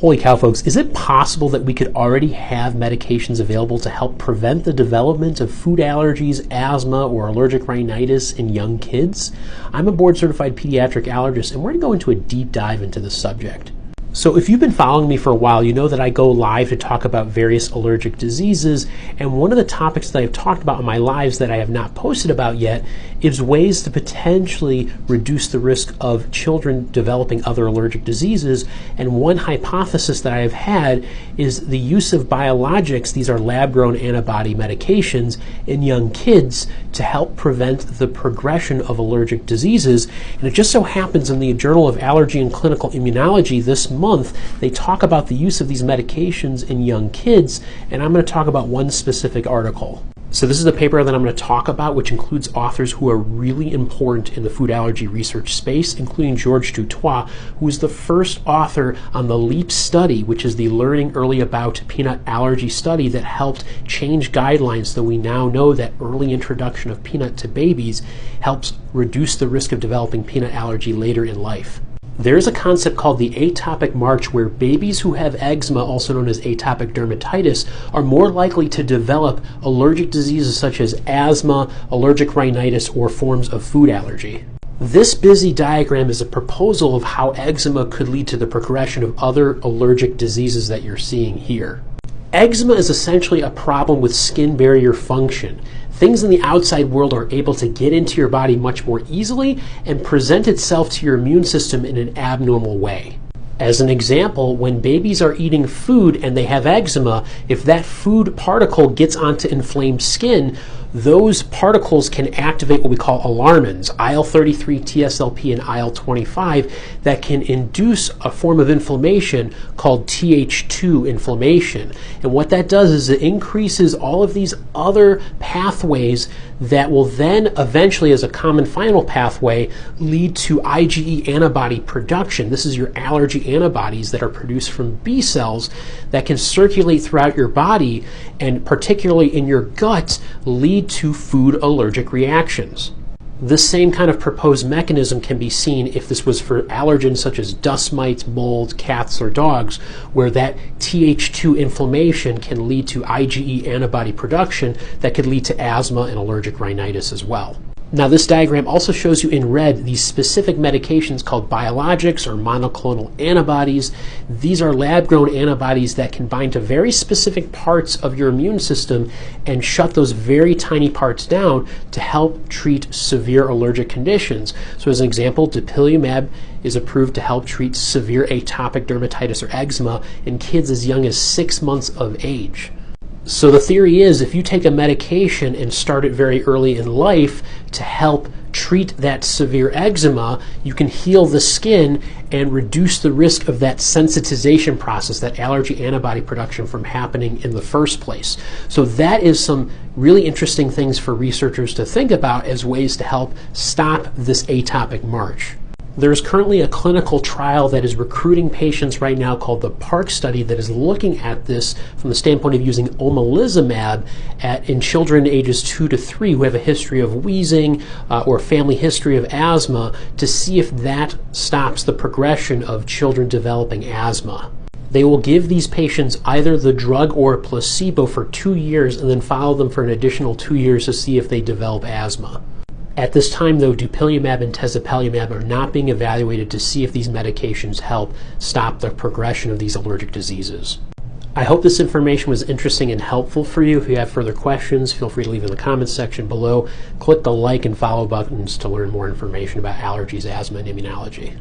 Holy cow, folks, is it possible that we could already have medications available to help prevent the development of food allergies, asthma, or allergic rhinitis in young kids? I'm a board-certified pediatric allergist, and we're going to go into a deep dive into this subject. So if you've been following me for a while, you know that I go live to talk about various allergic diseases, and one of the topics that I've talked about in my lives that I have not posted about yet is ways to potentially reduce the risk of children developing other allergic diseases. And one hypothesis that I have had is the use of biologics, these are lab-grown antibody medications, in young kids to help prevent the progression of allergic diseases. And it just so happens in the Journal of Allergy and Clinical Immunology this month, they talk about the use of these medications in young kids, and I'm going to talk about one specific article. So this is the paper that I'm going to talk about, which includes authors who are really important in the food allergy research space, including George Dutoit, who is the first author on the LEAP study, which is the Learning Early About Peanut Allergy study that helped change guidelines, so we now know that early introduction of peanut to babies helps reduce the risk of developing peanut allergy later in life. There's a concept called the atopic march where babies who have eczema, also known as atopic dermatitis, are more likely to develop allergic diseases such as asthma, allergic rhinitis, or forms of food allergy. This busy diagram is a proposal of how eczema could lead to the progression of other allergic diseases that you're seeing here. Eczema is essentially a problem with skin barrier function. Things in the outside world are able to get into your body much more easily and present itself to your immune system in an abnormal way. As an example, when babies are eating food and they have eczema, if that food particle gets onto inflamed skin, those particles can activate what we call alarmins, IL-33, TSLP, and IL-25, that can induce a form of inflammation called Th2 inflammation. And what that does is it increases all of these other pathways that will then eventually, as a common final pathway, lead to IgE antibody production. This is your allergy antibodies that are produced from B cells that can circulate throughout your body and particularly in your gut lead to food allergic reactions. This same kind of proposed mechanism can be seen if this was for allergens such as dust mites, mold, cats, or dogs, where that Th2 inflammation can lead to IgE antibody production that could lead to asthma and allergic rhinitis as well. Now this diagram also shows you in red these specific medications called biologics or monoclonal antibodies. These are lab-grown antibodies that can bind to very specific parts of your immune system and shut those very tiny parts down to help treat severe allergic conditions. So as an example, dupilumab is approved to help treat severe atopic dermatitis or eczema in kids as young as 6 months of age. So the theory is if you take a medication and start it very early in life to help treat that severe eczema, you can heal the skin and reduce the risk of that sensitization process, that allergy antibody production, from happening in the first place. So that is some really interesting things for researchers to think about as ways to help stop this atopic march. There's currently a clinical trial that is recruiting patients right now called the PARC study that is looking at this from the standpoint of using omalizumab in children ages 2 to 3 who have a history of wheezing or family history of asthma to see if that stops the progression of children developing asthma. They will give these patients either the drug or a placebo for 2 years and then follow them for an additional 2 years to see if they develop asthma. At this time, though, dupilumab and tezepelumab are not being evaluated to see if these medications help stop the progression of these allergic diseases. I hope this information was interesting and helpful for you. If you have further questions, feel free to leave in the comments section below. Click the like and follow buttons to learn more information about allergies, asthma, and immunology.